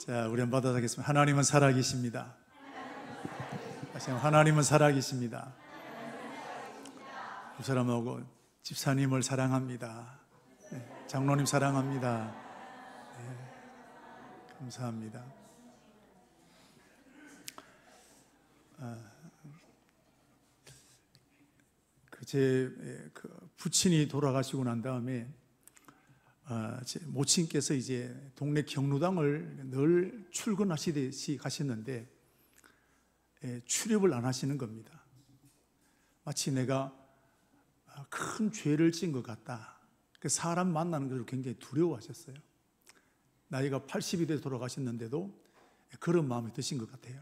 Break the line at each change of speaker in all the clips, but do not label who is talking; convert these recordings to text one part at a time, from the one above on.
자, 우리 한번 받아가겠습니다. 하나님은 살아계십니다. 다시 한번 하나님은 살아계십니다. 그 사람하고 집사님을 사랑합니다. 네, 장로님 사랑합니다. 네, 감사합니다. 제 부친이 돌아가시고 난 다음에 제 모친께서 이제 동네 경로당을 늘 출근하시듯이 가셨는데 출입을 안 하시는 겁니다. 마치 내가 큰 죄를 지은 것 같다. 사람 만나는 것을 굉장히 두려워하셨어요. 나이가 80이 돼서 돌아가셨는데도 그런 마음이 드신 것 같아요.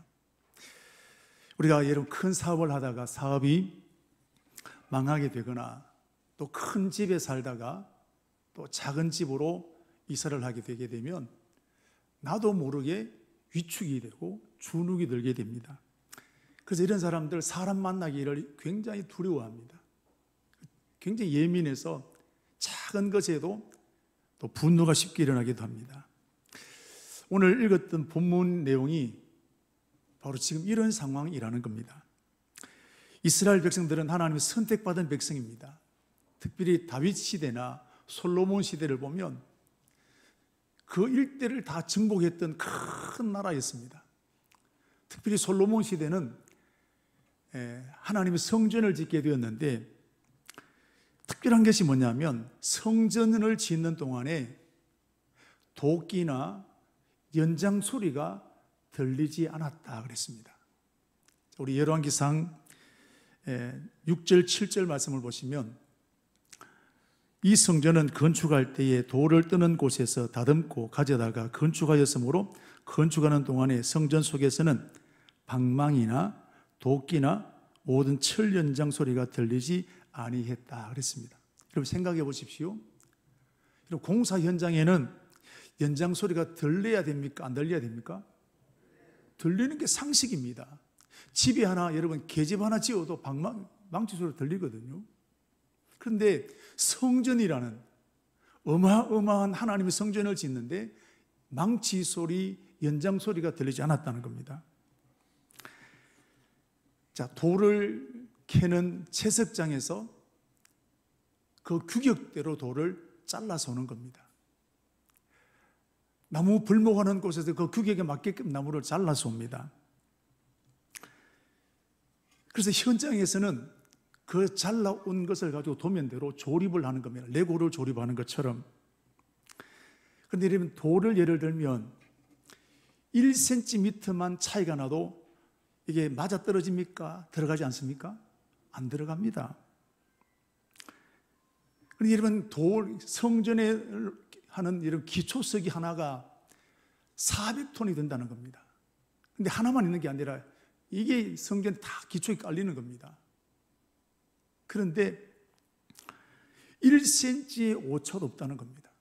우리가 여러분 큰 사업을 하다가 사업이 망하게 되거나 또 큰 집에 살다가 또 작은 집으로 이사를 하게 되게 되면 나도 모르게 위축이 되고 주눅이 들게 됩니다. 그래서 이런 사람들 사람 만나기를 굉장히 두려워합니다. 굉장히 예민해서 작은 것에도 또 분노가 쉽게 일어나기도 합니다. 오늘 읽었던 본문 내용이 바로 지금 이런 상황이라는 겁니다. 이스라엘 백성들은 하나님의 선택받은 백성입니다. 특별히 다윗 시대나 솔로몬 시대를 보면 그 일대를 다 정복했던 큰 나라였습니다. 특별히 솔로몬 시대는 하나님의 성전을 짓게 되었는데 특별한 것이 뭐냐면 성전을 짓는 동안에 도끼나 연장 소리가 들리지 않았다 그랬습니다. 우리 열왕기상 6절 7절 말씀을 보시면 이 성전은 건축할 때에 돌을 뜨는 곳에서 다듬고 가져다가 건축하였으므로 건축하는 동안에 성전 속에서는 방망이나 도끼나 모든 철 연장 소리가 들리지 아니했다 그랬습니다. 여러분 생각해 보십시오. 여러분 공사 현장에는 연장 소리가 들려야 됩니까? 안 들려야 됩니까? 들리는 게 상식입니다. 집에 하나 여러분 계집 하나 지어도 망치 소리 들리거든요. 그런데 성전이라는 어마어마한 하나님의 성전을 짓는데 망치 소리, 연장 소리가 들리지 않았다는 겁니다. 자, 돌을 캐는 채석장에서 그 규격대로 돌을 잘라서 오는 겁니다. 나무 불목하는 곳에서 그 규격에 맞게끔 나무를 잘라서 옵니다. 그래서 현장에서는 그 잘라온 것을 가지고 도면대로 조립을 하는 겁니다. 레고를 조립하는 것처럼. 그런데 여러분 돌을 예를 들면 1cm만 차이가 나도 이게 맞아떨어집니까? 들어가지 않습니까? 안 들어갑니다. 그런데 여러분 성전에 하는 이런 기초석이 하나가 400톤이 된다는 겁니다. 그런데 하나만 있는 게 아니라 이게 성전에 다 기초에 깔리는 겁니다. 그런데 1cm의 오차도 없다는 겁니다.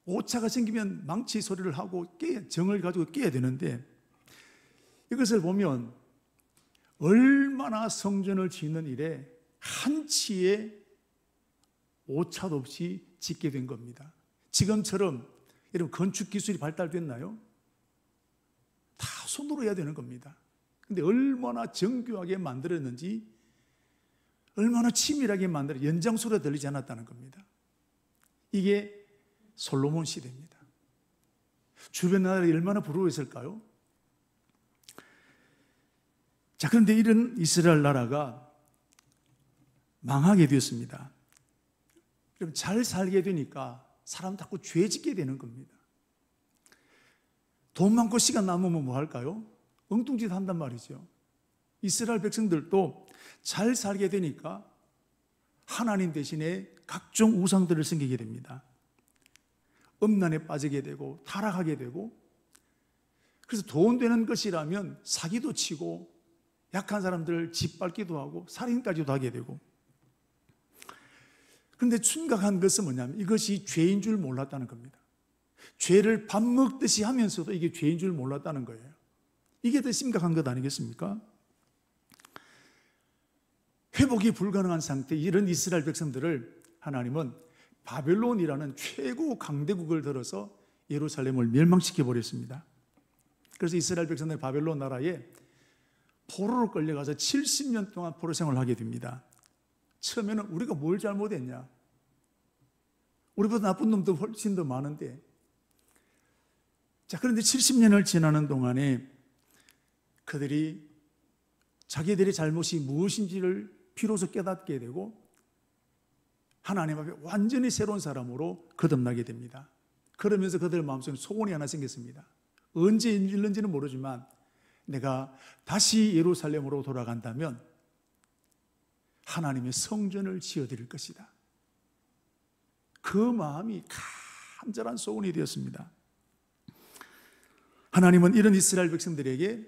오차가 생기면 망치 소리를 하고 정을 가지고 깨야 되는데 이것을 보면 얼마나 성전을 짓는 일에 한치의 오차도 없이 짓게 된 겁니다. 지금처럼 여러분 건축 기술이 발달됐나요? 다 손으로 해야 되는 겁니다. 근데 얼마나 정교하게 만들었는지 얼마나 치밀하게 만들어 연장 소리가 들리지 않았다는 겁니다. 이게 솔로몬 시대입니다. 주변 나라들이 얼마나 부러워했을까요? 자, 그런데 이런 이스라엘 나라가 망하게 되었습니다. 그럼 잘 살게 되니까 사람 자꾸 죄 짓게 되는 겁니다. 돈 많고 시간 남으면 뭐 할까요? 엉뚱짓 한단 말이죠. 이스라엘 백성들도 잘 살게 되니까 하나님 대신에 각종 우상들을 섬기게 됩니다. 음란에 빠지게 되고 타락하게 되고, 그래서 돈 되는 것이라면 사기도 치고 약한 사람들을 짓밟기도 하고 살인까지도 하게 되고. 그런데 심각한 것은 뭐냐면 이것이 죄인 줄 몰랐다는 겁니다. 죄를 밥 먹듯이 하면서도 이게 죄인 줄 몰랐다는 거예요. 이게 더 심각한 것 아니겠습니까? 회복이 불가능한 상태 이런 이스라엘 백성들을 하나님은 바벨론이라는 최고 강대국을 들어서 예루살렘을 멸망시켜 버렸습니다. 그래서 이스라엘 백성들이 바벨론 나라에 포로로 끌려가서 70년 동안 포로 생활을 하게 됩니다. 처음에는 우리가 뭘 잘못했냐? 우리보다 나쁜 놈도 훨씬 더 많은데. 자, 그런데 70년을 지나는 동안에 그들이 자기들의 잘못이 무엇인지를 비로소 깨닫게 되고 하나님 앞에 완전히 새로운 사람으로 거듭나게 됩니다. 그러면서 그들 마음속에 소원이 하나 생겼습니다. 언제 일는지는 모르지만 내가 다시 예루살렘으로 돌아간다면 하나님의 성전을 지어드릴 것이다. 그 마음이 간절한 소원이 되었습니다. 하나님은 이런 이스라엘 백성들에게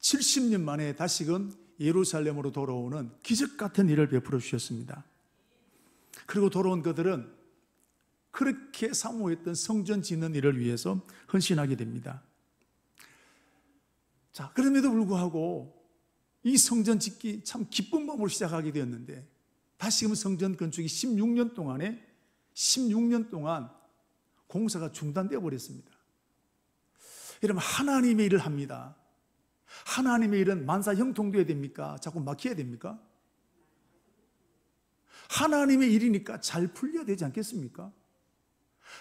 70년 만에 다시금 예루살렘으로 돌아오는 기적 같은 일을 베풀어 주셨습니다. 그리고 돌아온 그들은 그렇게 사모했던 성전 짓는 일을 위해서 헌신하게 됩니다. 자, 그럼에도 불구하고 이 성전 짓기 참 기쁜 마음으로 시작하게 되었는데 다시금 성전 건축이 16년 동안 공사가 중단되어 버렸습니다. 여러분, 하나님의 일을 합니다. 하나님의 일은 만사 형통되어야 됩니까? 자꾸 막혀야 됩니까? 하나님의 일이니까 잘 풀려야 되지 않겠습니까?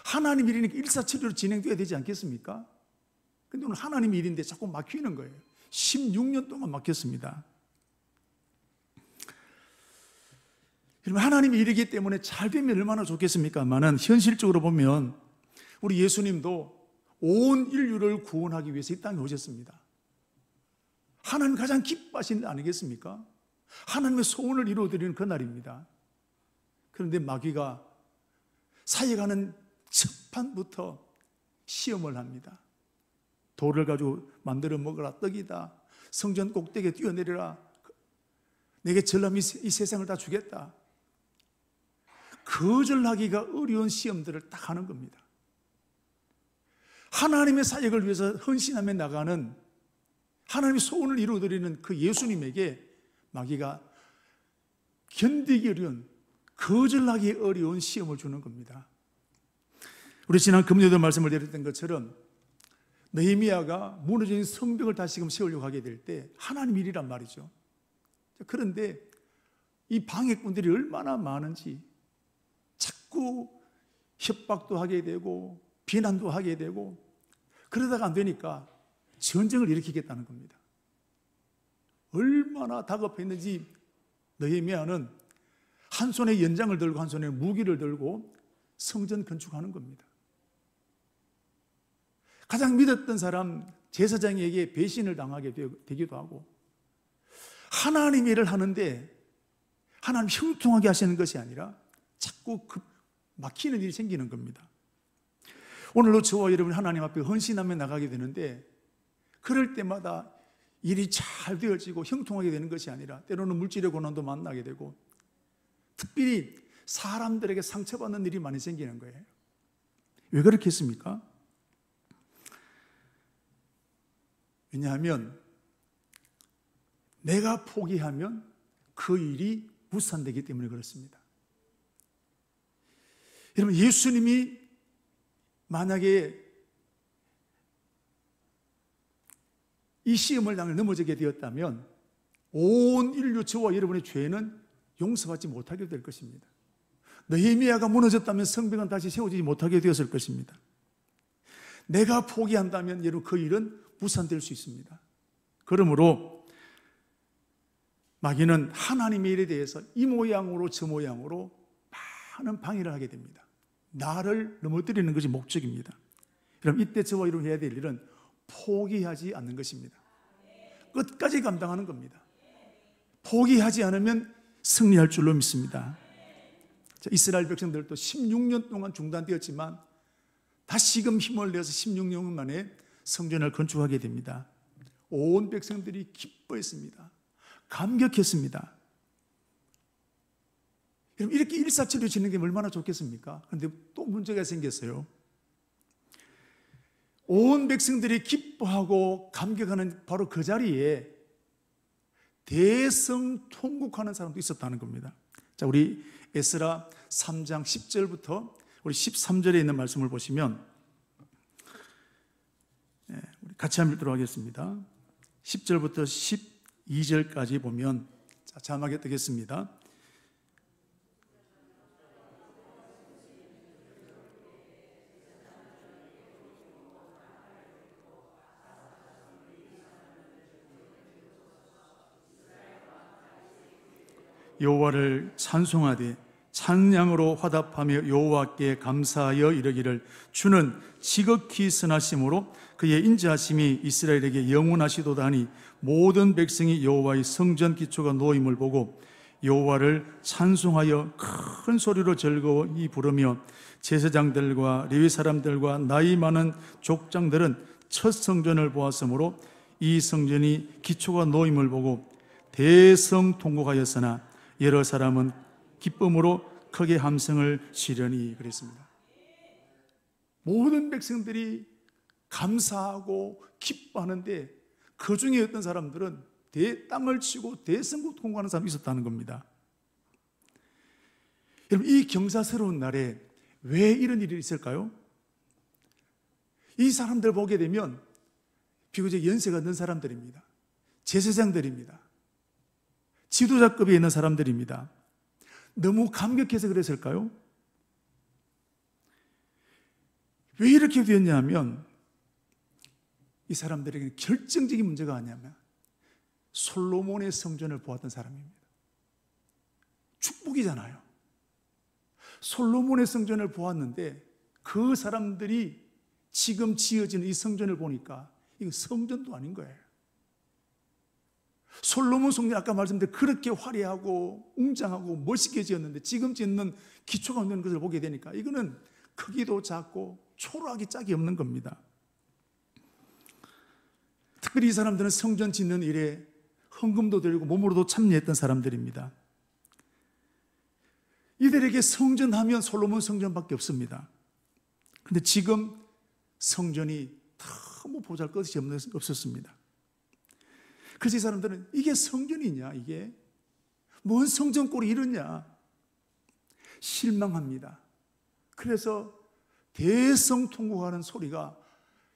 하나님의 일이니까 일사천리로 진행되어야 되지 않겠습니까? 근데 오늘 하나님의 일인데 자꾸 막히는 거예요. 16년 동안 막혔습니다. 여러분, 하나님의 일이기 때문에 잘 되면 얼마나 좋겠습니까만은 현실적으로 보면 우리 예수님도 온 인류를 구원하기 위해서 이 땅에 오셨습니다. 하나님 가장 기뻐하시는 일 아니겠습니까? 하나님의 소원을 이루어드리는 그날입니다. 그런데 마귀가 사역하는 첫판부터 시험을 합니다. 돌을 가지고 만들어 먹으라, 떡이다, 성전 꼭대기에 뛰어내리라, 내게 전람이 이 세상을 다 주겠다. 거절하기가 어려운 시험들을 딱 하는 겁니다. 하나님의 사역을 위해서 헌신하며 나가는 하나님의 소원을 이루어드리는 그 예수님에게 마귀가 견디기 어려운, 거절하기 어려운 시험을 주는 겁니다. 우리 지난 금요일 말씀을 드렸던 것처럼 느헤미야가 무너진 성벽을 다시금 세우려고 하게 될 때 하나님 일이란 말이죠. 그런데 이 방해꾼들이 얼마나 많은지 자꾸 협박도 하게 되고 비난도 하게 되고 그러다가 안 되니까 전쟁을 일으키겠다는 겁니다. 얼마나 다급했는지 느헤미야는 한 손에 연장을 들고 한 손에 무기를 들고 성전 건축하는 겁니다. 가장 믿었던 사람 제사장에게 배신을 당하게 되기도 하고 하나님 일을 하는데 하나님 형통하게 하시는 것이 아니라 자꾸 막히는 일이 생기는 겁니다. 오늘로 저와 여러분이 하나님 앞에 헌신하며 나가게 되는데 그럴 때마다 일이 잘 되어지고 형통하게 되는 것이 아니라 때로는 물질의 고난도 만나게 되고 특별히 사람들에게 상처받는 일이 많이 생기는 거예요. 왜 그렇게 했습니까? 왜냐하면 내가 포기하면 그 일이 무산되기 때문에 그렇습니다. 여러분, 예수님이 만약에 이 시험을 당해 넘어지게 되었다면 온 인류 저와 여러분의 죄는 용서받지 못하게 될 것입니다. 느헤미야가 무너졌다면 성벽은 다시 세워지지 못하게 되었을 것입니다. 내가 포기한다면 여러분 그 일은 무산될 수 있습니다. 그러므로 마귀는 하나님의 일에 대해서 이 모양으로 저 모양으로 많은 방해를 하게 됩니다. 나를 넘어뜨리는 것이 목적입니다. 그럼 이때 저와 여러분이 해야 될 일은 포기하지 않는 것입니다. 끝까지 감당하는 겁니다. 포기하지 않으면 승리할 줄로 믿습니다. 자, 이스라엘 백성들도 16년 동안 중단되었지만 다시금 힘을 내서 16년 만에 성전을 건축하게 됩니다. 온 백성들이 기뻐했습니다. 감격했습니다. 여러분, 이렇게 일사천리로 진행되면 얼마나 좋겠습니까? 그런데 또 문제가 생겼어요. 온 백성들이 기뻐하고 감격하는 바로 그 자리에 대성통곡하는 사람도 있었다는 겁니다. 자, 우리 에스라 3장 10절부터 우리 13절에 있는 말씀을 보시면 같이 한번 읽도록 하겠습니다. 10절부터 12절까지 보면 자막에 뜨겠습니다. 여호와를 찬송하되 찬양으로 화답하며 여호와께 감사하여 이르기를 주는 지극히 선하심으로 그의 인자하심이 이스라엘에게 영원하시도다 하니 모든 백성이 여호와의 성전 기초가 놓임을 보고 여호와를 찬송하여 큰 소리로 즐거이 부르며 제사장들과 레위 사람들과 나이 많은 족장들은 첫 성전을 보았으므로 이 성전이 기초가 놓임을 보고 대성통곡하였으나 여러 사람은 기쁨으로 크게 함성을 치려니 그랬습니다. 모든 백성들이 감사하고 기뻐하는데 그 중에 어떤 사람들은 땅을 치고 대성통곡하는 사람이 있었다는 겁니다. 여러분, 이 경사스러운 날에 왜 이런 일이 있을까요? 이 사람들 보게 되면 비교적 연세가 든 사람들입니다. 제사장들입니다. 지도자급에 있는 사람들입니다. 너무 감격해서 그랬을까요? 왜 이렇게 되었냐면 이 사람들에게는 결정적인 문제가 아니냐면 솔로몬의 성전을 보았던 사람입니다. 축복이잖아요. 솔로몬의 성전을 보았는데 그 사람들이 지금 지어진 이 성전을 보니까 이거 성전도 아닌 거예요. 솔로몬 성전 아까 말씀드린 그렇게 화려하고 웅장하고 멋있게 지었는데 지금 짓는 기초가 없는 것을 보게 되니까 이거는 크기도 작고 초라하기 짝이 없는 겁니다. 특별히 이 사람들은 성전 짓는 일에 헌금도 드리고 몸으로도 참여했던 사람들입니다. 이들에게 성전하면 솔로몬 성전밖에 없습니다. 그런데 지금 성전이 너무 보잘것이 없었습니다. 그래서 이 사람들은 이게 성전이냐, 이게 뭔 성전꼴이 이러냐 실망합니다. 그래서 대성통곡하는 소리가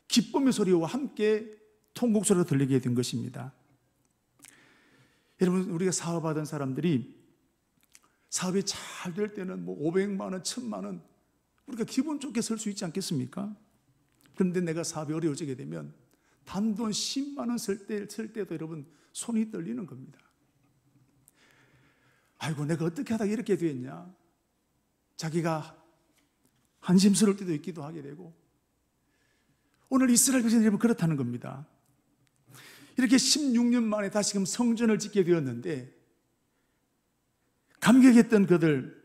기쁨의 소리와 함께 통곡소리가 들리게 된 것입니다. 여러분, 우리가 사업하던 사람들이 사업이 잘 될 때는 500만 원, 1000만 원 우리가 기분 좋게 쓸 수 있지 않겠습니까? 그런데 내가 사업이 어려워지게 되면 단돈 10만 원 쓸 때도 여러분 손이 떨리는 겁니다. 아이고, 내가 어떻게 하다가 이렇게 됐냐? 자기가 한심스러울 때도 있기도 하게 되고, 오늘 이스라엘 백성들이 여러분 그렇다는 겁니다. 이렇게 16년 만에 다시금 성전을 짓게 되었는데 감격했던 그들,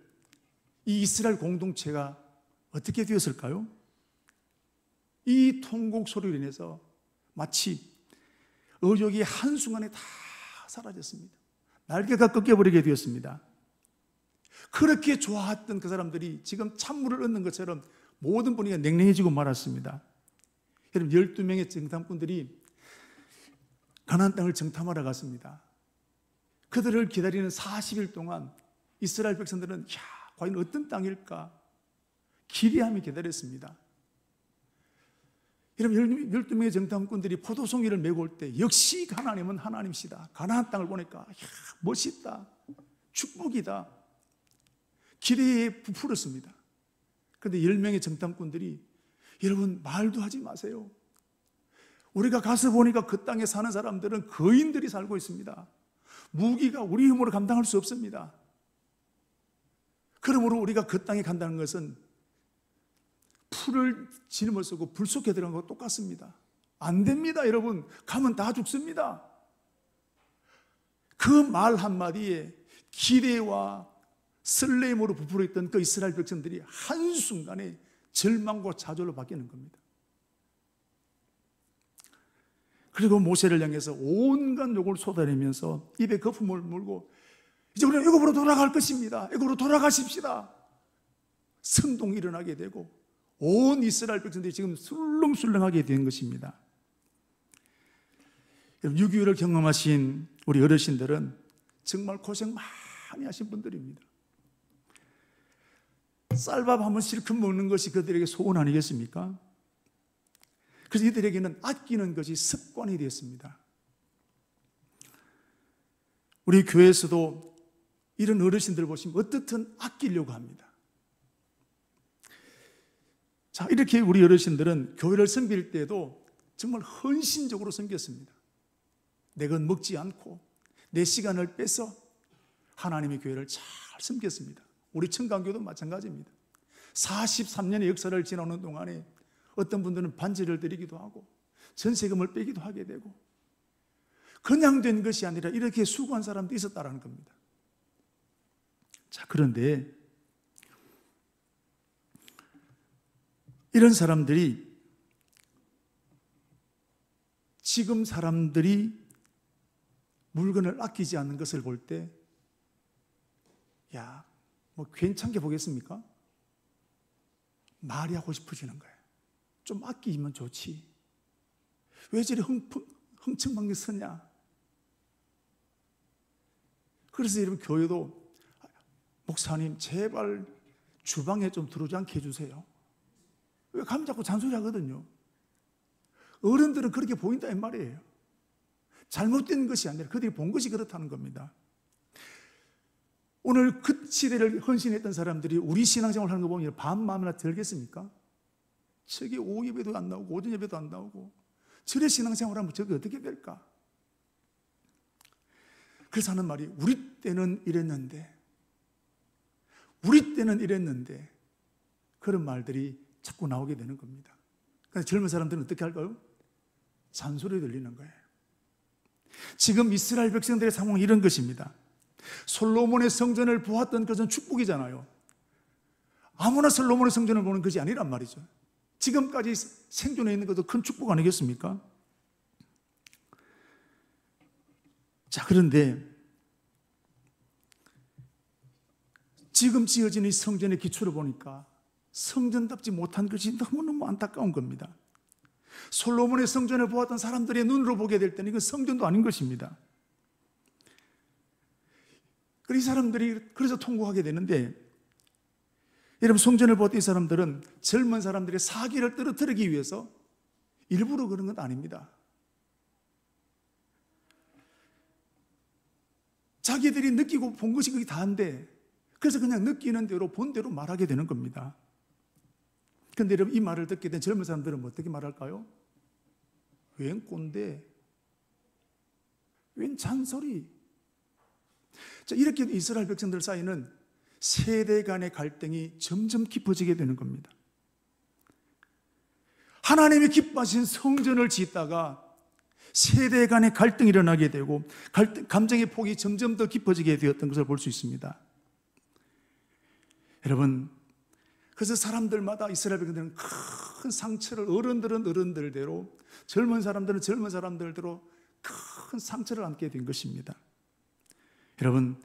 이 이스라엘 공동체가 어떻게 되었을까요? 이 통곡 소리로 인해서 마치 의욕이 한순간에 다 사라졌습니다. 날개가 꺾여버리게 되었습니다. 그렇게 좋아했던 그 사람들이 지금 찬물을 얻는 것처럼 모든 분위기가 냉랭해지고 말았습니다. 여러분, 12명의 정탐꾼들이 가나안 땅을 정탐하러 갔습니다. 그들을 기다리는 40일 동안 이스라엘 백성들은 과연 어떤 땅일까 기대하며 기다렸습니다. 여러분, 12명의 정탐꾼들이 포도송이를 메고 올 때 역시 하나님은 하나님이시다. 가나안 땅을 보니까 멋있다, 축복이다, 기대에 부풀었습니다. 그런데 10명의 정탐꾼들이 여러분, 말도 하지 마세요. 우리가 가서 보니까 그 땅에 사는 사람들은 거인들이 살고 있습니다. 무기가 우리 힘으로 감당할 수 없습니다. 그러므로 우리가 그 땅에 간다는 것은 풀을 지름을 쓰고 불 속에 들어간 것과 똑같습니다. 안 됩니다, 여러분. 가면 다 죽습니다. 그 말 한마디에 기대와 설렘으로 부풀어 있던 그 이스라엘 백성들이 한순간에 절망과 좌절로 바뀌는 겁니다. 그리고 모세를 향해서 온갖 욕을 쏟아내면서 입에 거품을 물고 이제 우리는 애굽으로 돌아갈 것입니다. 애굽으로 돌아가십시다. 선동이 일어나게 되고 온 이스라엘 백성들이 지금 술렁술렁하게 된 것입니다. 6.25를 경험하신 우리 어르신들은 정말 고생 많이 하신 분들입니다. 쌀밥 한번 실컷 먹는 것이 그들에게 소원 아니겠습니까? 그래서 이들에게는 아끼는 것이 습관이 되었습니다. 우리 교회에서도 이런 어르신들 보시면 어떻든 아끼려고 합니다. 자, 이렇게 우리 어르신들은 교회를 섬길 때도 정말 헌신적으로 섬겼습니다. 내 것 먹지 않고 내 시간을 빼서 하나님의 교회를 잘 섬겼습니다. 우리 청강교도 마찬가지입니다. 43년의 역사를 지나오는 동안에 어떤 분들은 반지를 드리기도 하고 전세금을 빼기도 하게 되고 그냥 된 것이 아니라 이렇게 수고한 사람도 있었다는 겁니다. 자, 그런데 이런 사람들이 지금 사람들이 물건을 아끼지 않는 것을 볼 때, 야, 뭐 괜찮게 보겠습니까? 말이 하고 싶어지는 거예요. 좀 아끼면 좋지. 왜 저리 흥청망청 서냐? 그래서 여러분, 교회도 목사님 제발 주방에 좀 들어오지 않게 해주세요. 왜 가면 자꾸 잔소리 하거든요. 어른들은 그렇게 보인다 이 말이에요. 잘못된 것이 아니라 그들이 본 것이 그렇다는 겁니다. 오늘 그 시대를 헌신했던 사람들이 우리 신앙생활 하는 거 보면 반 마음이나 들겠습니까? 저게 오후 예배도 안 나오고 오전 예배도 안 나오고 저래 신앙생활 하면 저게 어떻게 될까? 그래서 하는 말이 우리 때는 이랬는데 그런 말들이 자꾸 나오게 되는 겁니다. 그래서 젊은 사람들은 어떻게 할까요? 잔소리 들리는 거예요. 지금 이스라엘 백성들의 상황은 이런 것입니다. 솔로몬의 성전을 보았던 것은 축복이잖아요. 아무나 솔로몬의 성전을 보는 것이 아니란 말이죠. 지금까지 생존해 있는 것도 큰 축복 아니겠습니까? 자, 그런데 지금 지어진 이 성전의 기초를 보니까 성전답지 못한 것이 너무너무 안타까운 겁니다. 솔로몬의 성전을 보았던 사람들의 눈으로 보게 될 때는 이건 성전도 아닌 것입니다. 이 사람들이 그래서 통곡하게 되는데, 여러분, 성전을 보았던 이 사람들은 젊은 사람들의 사기를 떨어뜨리기 위해서 일부러 그런 건 아닙니다. 자기들이 느끼고 본 것이 그게 다인데, 그래서 그냥 느끼는 대로 본 대로 말하게 되는 겁니다. 그런데 여러분, 이 말을 듣게 된 젊은 사람들은 어떻게 말할까요? 웬 꼰대, 웬 잔소리. 자, 이렇게 이스라엘 백성들 사이는 세대 간의 갈등이 점점 깊어지게 되는 겁니다. 하나님이 기뻐하신 성전을 짓다가 세대 간의 갈등이 일어나게 되고 감정의 폭이 점점 더 깊어지게 되었던 것을 볼 수 있습니다. 여러분, 그래서 사람들마다 이스라엘 백성들은 큰 상처를, 어른들은 어른들대로, 젊은 사람들은 젊은 사람들대로 큰 상처를 안게 된 것입니다. 여러분,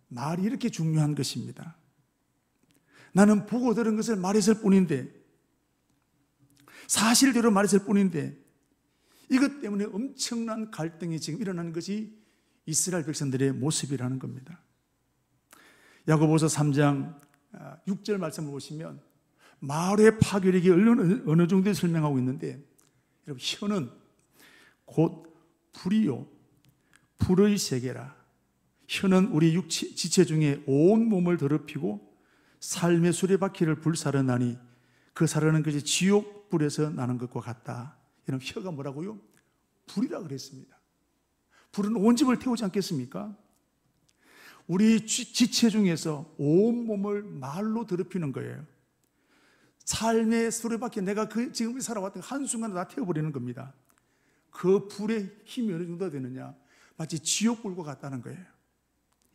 말이 이렇게 중요한 것입니다. 나는 보고 들은 것을 말했을 뿐인데, 사실대로 말했을 뿐인데, 이것 때문에 엄청난 갈등이 지금 일어나는 것이 이스라엘 백성들의 모습이라는 겁니다. 야고보서 3장 6절 말씀을 보시면 말의 파괴력이 어느 정도 설명하고 있는데, 여러분, 혀는 곧 불이요 불의 세계라. 혀는 우리 지체 중에 온 몸을 더럽히고 삶의 수레바퀴를 불사르나니 그 사르는 것이 지옥 불에서 나는 것과 같다. 이런 혀가 뭐라고요? 불이라 그랬습니다. 불은 온 집을 태우지 않겠습니까? 우리 지체 중에서 온 몸을 말로 더럽히는 거예요. 삶의 수레바퀴, 내가 지금 살아왔던 한순간에 다 태워버리는 겁니다. 그 불의 힘이 어느 정도 되느냐? 마치 지옥불과 같다는 거예요.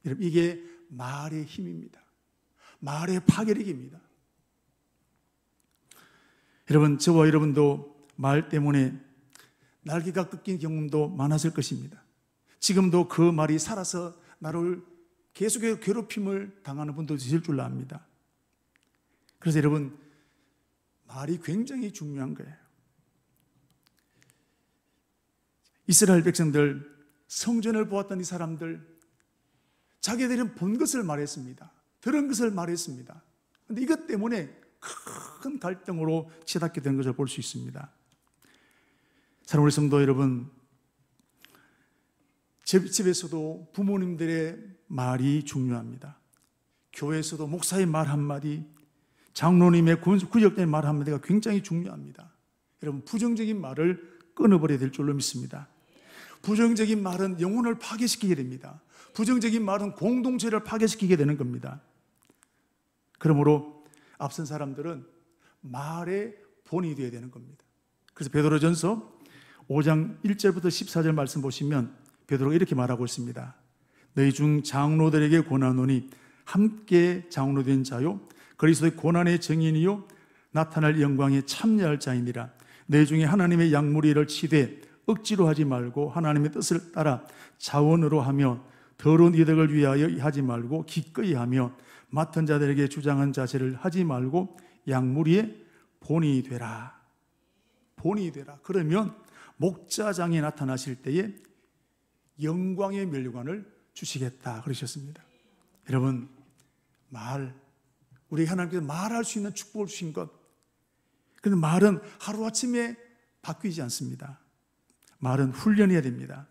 여러분, 이게 말의 힘입니다. 말의 파괴력입니다. 여러분, 저와 여러분도 말 때문에 날개가 꺾인 경험도 많았을 것입니다. 지금도 그 말이 살아서 나를 계속해서 괴롭힘을 당하는 분도 있을 줄 압니다. 그래서 여러분, 말이 굉장히 중요한 거예요. 이스라엘 백성들, 성전을 보았던 이 사람들, 자기들은 본 것을 말했습니다. 들은 것을 말했습니다. 그런데 이것 때문에 큰 갈등으로 치닫게 된 것을 볼 수 있습니다. 사랑하는 우리 성도 여러분, 집에서도 부모님들의 말이 중요합니다. 교회에서도 목사의 말 한마디, 장로님의 구역장의 말 한마디가 굉장히 중요합니다. 여러분, 부정적인 말을 끊어버려야 될 줄로 믿습니다. 부정적인 말은 영혼을 파괴시키게 됩니다. 부정적인 말은 공동체를 파괴시키게 되는 겁니다. 그러므로 앞선 사람들은 말의 본이 되어야 되는 겁니다. 그래서 베드로전서 5장 1절부터 14절 말씀 보시면 베드로가 이렇게 말하고 있습니다. 너희 중 장로들에게 권하노니 함께 장로된 자요 그리스도의 고난의 증인이요 나타날 영광에 참여할 자이니라. 너희 중에 하나님의 약무리를 치되 억지로 하지 말고 하나님의 뜻을 따라 자원으로 하며 더러운 이득을 위하여 하지 말고 기꺼이 하며 맡은 자들에게 주장한 자세를 하지 말고 약무리의 본이 되라. 본이 되라. 그러면 목자장이 나타나실 때에 영광의 면류관을 주시겠다 그러셨습니다. 여러분, 우리 하나님께서 말할 수 있는 축복을 주신 것, 그런데 말은 하루아침에 바뀌지 않습니다. 말은 훈련해야 됩니다.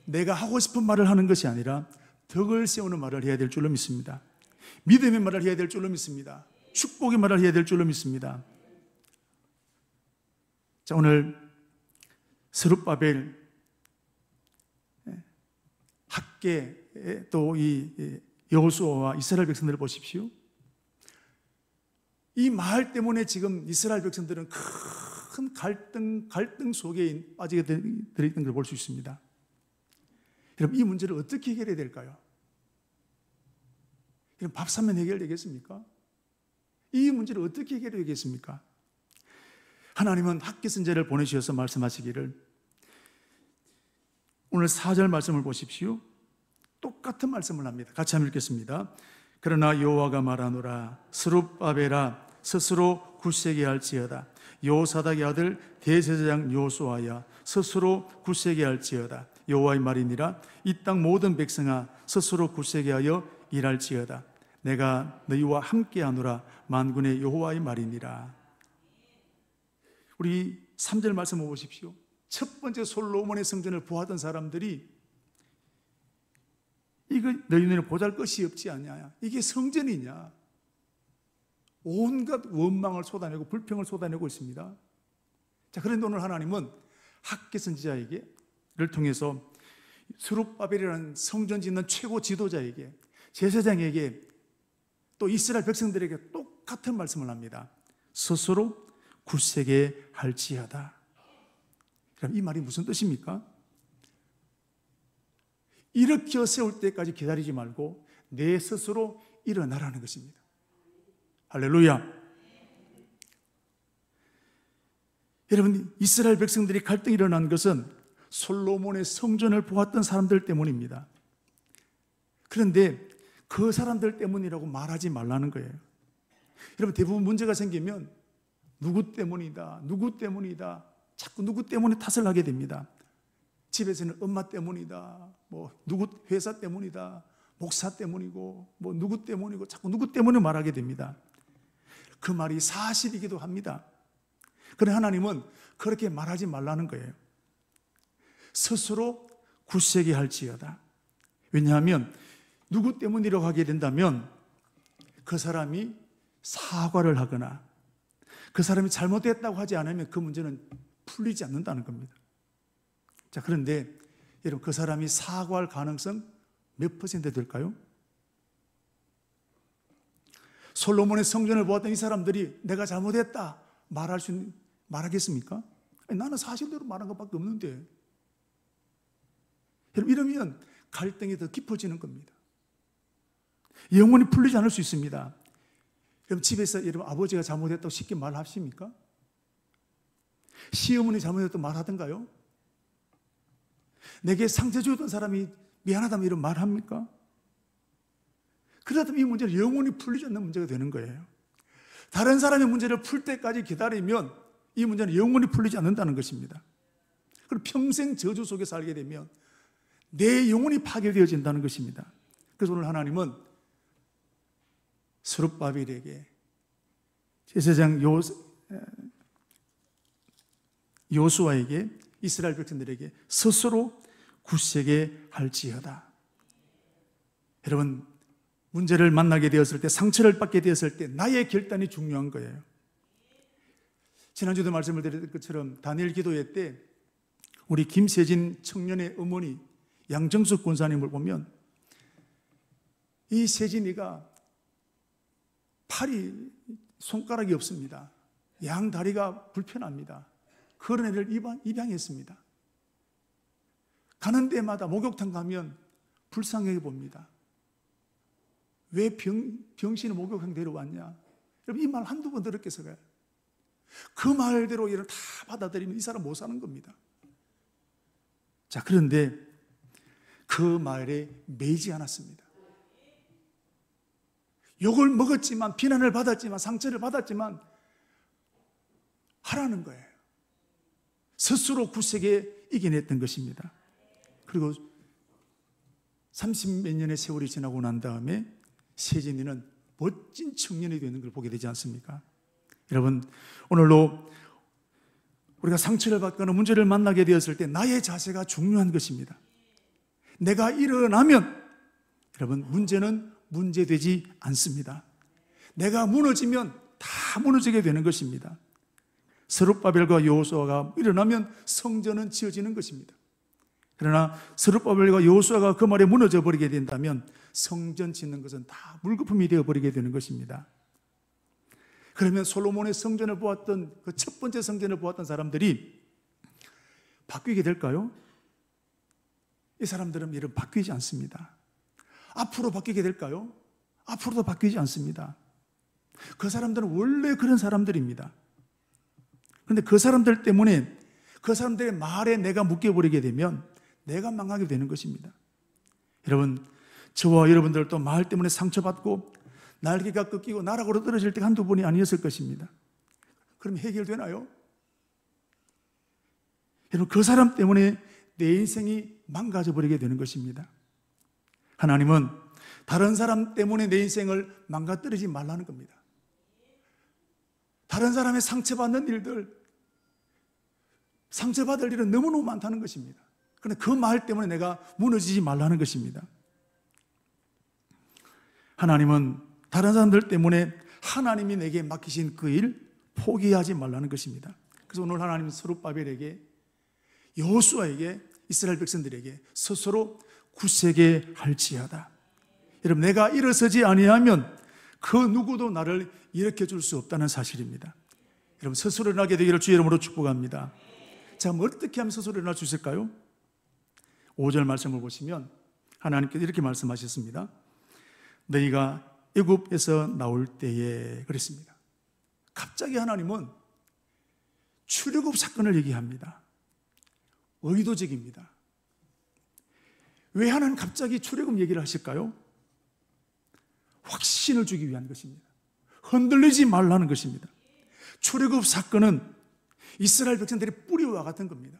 내가 하고 싶은 말을 하는 것이 아니라 덕을 세우는 말을 해야 될 줄로 믿습니다. 믿음의 말을 해야 될 줄로 믿습니다. 축복의 말을 해야 될 줄로 믿습니다. 자, 오늘 스룹바벨 학계 또 이 여호수아와 이스라엘 백성들을 보십시오. 이 말 때문에 지금 이스라엘 백성들은 큰 갈등 속에 빠지게 들어있는 걸 볼 수 있습니다. 여러분, 이 문제를 어떻게 해결해야 될까요? 여러분, 밥 사면 해결되겠습니까? 이 문제를 어떻게 해결되겠습니까? 하나님은 학계 선지자를 보내주셔서 말씀하시기를, 오늘 4절 말씀을 보십시오. 똑같은 말씀을 합니다. 같이 한번 읽겠습니다. 그러나 여호와가 말하노라 스룹바벨아 스스로 굳세게 할지어다. 여호사닥의 아들 대제사장 여호수아야 스스로 굳세게 할지어다. 여호와의 말이니라. 이 땅 모든 백성아 스스로 굳세게 하여 일할지어다. 내가 너희와 함께하노라. 만군의 여호와의 말이니라. 우리 3절 말씀을 보십시오. 첫 번째 솔로몬의 성전을 보았던 사람들이 이거 너희는 보잘것이 없지 않냐, 이게 성전이냐, 온갖 원망을 쏟아내고 불평을 쏟아내고 있습니다. 자, 그런데 오늘 하나님은 학계 선지자에게를 통해서 스룹바벨이라는 성전 짓는 최고 지도자에게, 제사장에게, 또 이스라엘 백성들에게 똑같은 말씀을 합니다. 스스로 굳세게 할지어다. 그럼 이 말이 무슨 뜻입니까? 일으켜 세울 때까지 기다리지 말고 내 스스로 일어나라는 것입니다. 할렐루야. 여러분, 이스라엘 백성들이 갈등이 일어난 것은 솔로몬의 성전을 보았던 사람들 때문입니다. 그런데 그 사람들 때문이라고 말하지 말라는 거예요. 여러분, 대부분 문제가 생기면 누구 때문이다, 누구 때문이다, 자꾸 누구 때문에 탓을 하게 됩니다. 집에서는 엄마 때문이다, 누구 회사 때문이다, 목사 때문이고, 누구 때문이고, 자꾸 누구 때문에 말하게 됩니다. 그 말이 사실이기도 합니다. 그런데 하나님은 그렇게 말하지 말라는 거예요. 스스로 굳세게 할지어다. 왜냐하면 누구 때문이라고 하게 된다면 그 사람이 사과를 하거나 그 사람이 잘못했다고 하지 않으면 그 문제는 풀리지 않는다는 겁니다. 자, 그런데 여러분, 그 사람이 사과할 가능성 몇 퍼센트 될까요? 솔로몬의 성전을 보았던 이 사람들이 내가 잘못했다 말하겠습니까? 아니, 나는 사실대로 말한 것밖에 없는데. 여러분, 이러면 갈등이 더 깊어지는 겁니다. 영원히 풀리지 않을 수 있습니다. 여러분, 집에서 여러분 아버지가 잘못했다고 쉽게 말하십니까? 시어머니 잘못했다고 말하던가요? 내게 상처 주었던 사람이 미안하다면 이런 말 합니까? 그렇다면 이 문제는 영원히 풀리지 않는 문제가 되는 거예요. 다른 사람의 문제를 풀 때까지 기다리면 이 문제는 영원히 풀리지 않는다는 것입니다. 그리고 평생 저주 속에 살게 되면 내 영혼이 파괴되어진다는 것입니다. 그래서 오늘 하나님은 스룹바벨에게, 제사장 여호수아에게 이스라엘 백성들에게 스스로 굳세게 할지어다. 여러분, 문제를 만나게 되었을 때, 상처를 받게 되었을 때 나의 결단이 중요한 거예요. 지난주도 말씀을 드렸던 것처럼 다니엘 기도회 때 우리 김세진 청년의 어머니 양정숙 권사님을 보면 이 세진이가 팔이 손가락이 없습니다. 양 다리가 불편합니다. 그런 애를 입양했습니다. 가는 데마다 목욕탕 가면 불쌍하게 봅니다. 왜 병신을 목욕탕 데려왔냐? 여러분, 이 말 한두 번 들었겠어요? 그 말대로 이를 다 받아들이면 이 사람 못 사는 겁니다. 자, 그런데 그 말에 매이지 않았습니다. 욕을 먹었지만, 비난을 받았지만, 상처를 받았지만 하라는 거예요. 스스로 굳세게 이겨냈던 것입니다. 그리고 30몇 년의 세월이 지나고 난 다음에 세진이는 멋진 청년이 되는 걸 보게 되지 않습니까? 여러분, 오늘도 우리가 상처를 받거나 문제를 만나게 되었을 때 나의 자세가 중요한 것입니다. 내가 일어나면 여러분, 문제는 문제되지 않습니다. 내가 무너지면 다 무너지게 되는 것입니다. 스룹바벨과 여호수아가 일어나면 성전은 지어지는 것입니다. 그러나 스룹바벨과 여호수아가 그 말에 무너져 버리게 된다면 성전 짓는 것은 다 물거품이 되어버리게 되는 것입니다. 그러면 솔로몬의 성전을 보았던 그 첫 번째 성전을 보았던 사람들이 바뀌게 될까요? 이 사람들은 이런 바뀌지 않습니다. 앞으로 바뀌게 될까요? 앞으로도 바뀌지 않습니다. 그 사람들은 원래 그런 사람들입니다. 그런데 그 사람들 때문에 그 사람들의 말에 내가 묶여버리게 되면 내가 망하게 되는 것입니다. 여러분, 저와 여러분들도 말 때문에 상처받고 날개가 꺾이고 나락으로 떨어질 때가 한두 번이 아니었을 것입니다. 그럼 해결되나요? 여러분, 그 사람 때문에 내 인생이 망가져버리게 되는 것입니다. 하나님은 다른 사람 때문에 내 인생을 망가뜨리지 말라는 겁니다. 다른 사람의 상처받는 일들, 상처받을 일은 너무너무 많다는 것입니다. 그런데 그 말 때문에 내가 무너지지 말라는 것입니다. 하나님은 다른 사람들 때문에 하나님이 내게 맡기신 그 일 포기하지 말라는 것입니다. 그래서 오늘 하나님은 스룹바벨에게, 여호수아에게, 이스라엘 백성들에게 스스로 굳세게 할지어다. 여러분, 내가 일어서지 아니하면 그 누구도 나를 일으켜 줄 수 없다는 사실입니다. 여러분, 스스로 일어나게 되기를 주의 이름으로 축복합니다. 자, 그럼 어떻게 하면 스스로 일어날 수 있을까요? 5절 말씀을 보시면 하나님께서 이렇게 말씀하셨습니다. 너희가 애굽에서 나올 때에, 그랬습니다. 갑자기 하나님은 출애굽 사건을 얘기합니다. 의도적입니다. 왜 하나님 갑자기 출애굽 얘기를 하실까요? 확신을 주기 위한 것입니다. 흔들리지 말라는 것입니다. 출애굽 사건은 이스라엘 백성들의 뿌리와 같은 겁니다.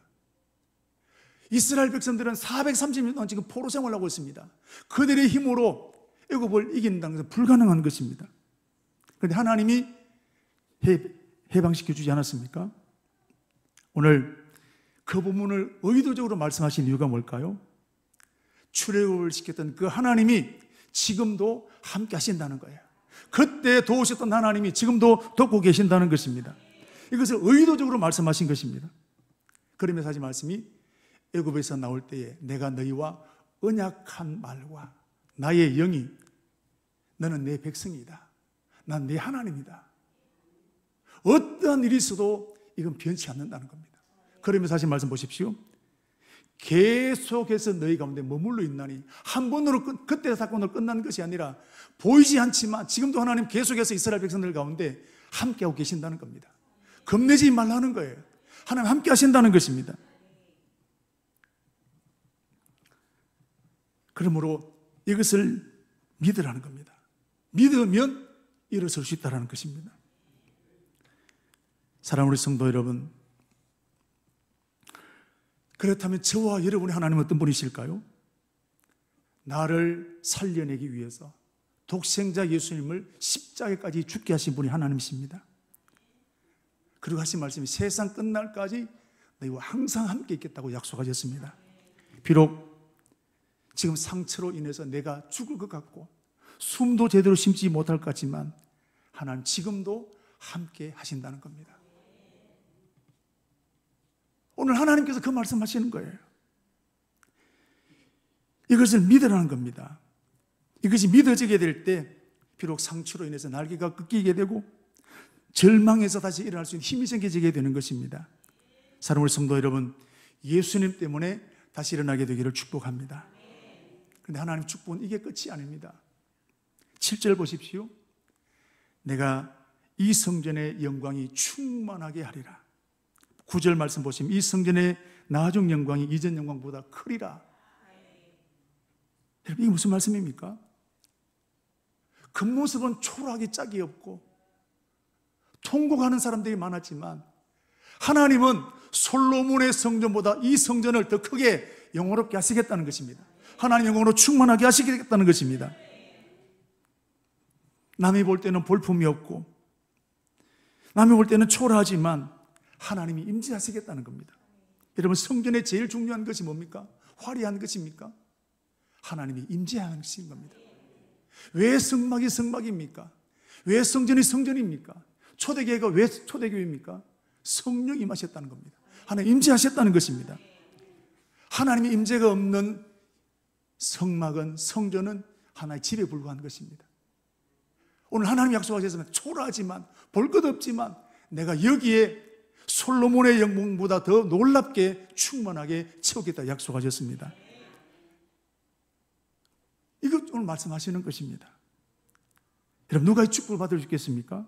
이스라엘 백성들은 430년 동안 지금 포로 생활을 하고 있습니다. 그들의 힘으로 애굽을 이긴다는 것은 불가능한 것입니다. 그런데 하나님이 해방시켜 주지 않았습니까? 오늘 그 부분을 의도적으로 말씀하신 이유가 뭘까요? 출애굽을 시켰던 그 하나님이 지금도 함께 하신다는 거예요. 그때 도우셨던 하나님이 지금도 돕고 계신다는 것입니다. 이것을 의도적으로 말씀하신 것입니다. 그러면서 하신 말씀이 애굽에서 나올 때에 내가 너희와 언약한 말과 나의 영이, 너는 내 백성이다, 난 내 하나님이다, 어떠한 일이 있어도 이건 변치 않는다는 겁니다. 그러면서 하신 말씀 보십시오. 계속해서 너희 가운데 머물러 있나니, 한 번으로 그때 사건으로 끝난 것이 아니라 보이지 않지만 지금도 하나님 계속해서 이스라엘 백성들 가운데 함께하고 계신다는 겁니다. 겁내지 말라는 거예요. 하나님 함께 하신다는 것입니다. 그러므로 이것을 믿으라는 겁니다. 믿으면 일어설 수 있다는 것입니다. 사랑하는 우리 성도 여러분, 그렇다면 저와 여러분의 하나님은 어떤 분이실까요? 나를 살려내기 위해서 독생자 예수님을 십자가까지 죽게 하신 분이 하나님이십니다. 그리고 하신 말씀이 세상 끝날까지 너희와 항상 함께 있겠다고 약속하셨습니다. 비록 지금 상처로 인해서 내가 죽을 것 같고 숨도 제대로 심지 못할 것 같지만 하나님 지금도 함께 하신다는 겁니다. 오늘 하나님께서 그 말씀하시는 거예요. 이것을 믿으라는 겁니다. 이것이 믿어지게 될 때 비록 상처로 인해서 날개가 꺾이게 되고 절망해서 다시 일어날 수 있는 힘이 생겨지게 되는 것입니다. 사랑하는 성도 여러분, 예수님 때문에 다시 일어나게 되기를 축복합니다. 그런데 하나님 축복은 이게 끝이 아닙니다. 7절 보십시오. 내가 이 성전의 영광이 충만하게 하리라. 9절 말씀 보시면 이 성전의 나중 영광이 이전 영광보다 크리라. 여러분, 이게 무슨 말씀입니까? 겉모습은 초라하기 짝이 없고 통곡하는 사람들이 많았지만 하나님은 솔로몬의 성전보다 이 성전을 더 크게 영화롭게 하시겠다는 것입니다. 하나님 영광으로 충만하게 하시겠다는 것입니다. 남이 볼 때는 볼품이 없고 남이 볼 때는 초라하지만 하나님이 임재하시겠다는 겁니다. 여러분, 성전의 제일 중요한 것이 뭡니까? 화려한 것입니까? 하나님이 임재하는 것인 겁니다. 왜 성막이 성막입니까? 왜 성전이 성전입니까? 초대교회가 왜 초대교회입니까? 성령이 임하셨다는 겁니다. 하나님 임재하셨다는 것입니다. 하나님의 임재가 없는 성막은, 성전은 하나의 집에 불과한 것입니다. 오늘 하나님 약속하셨으면 초라하지만 볼 것 없지만 내가 여기에 솔로몬의 영광보다 더 놀랍게 충만하게 채우겠다 약속하셨습니다. 이것 오늘 말씀하시는 것입니다. 여러분, 누가 이 축복을 받을 수 있겠습니까?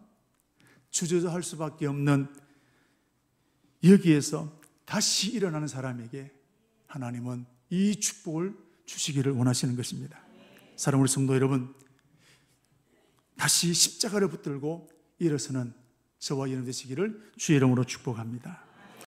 주저할 수밖에 없는 여기에서 다시 일어나는 사람에게 하나님은 이 축복을 주시기를 원하시는 것입니다. 사랑하는 성도 여러분, 다시 십자가를 붙들고 일어서는 저와 여러분 되시기를 주의 이름으로 축복합니다.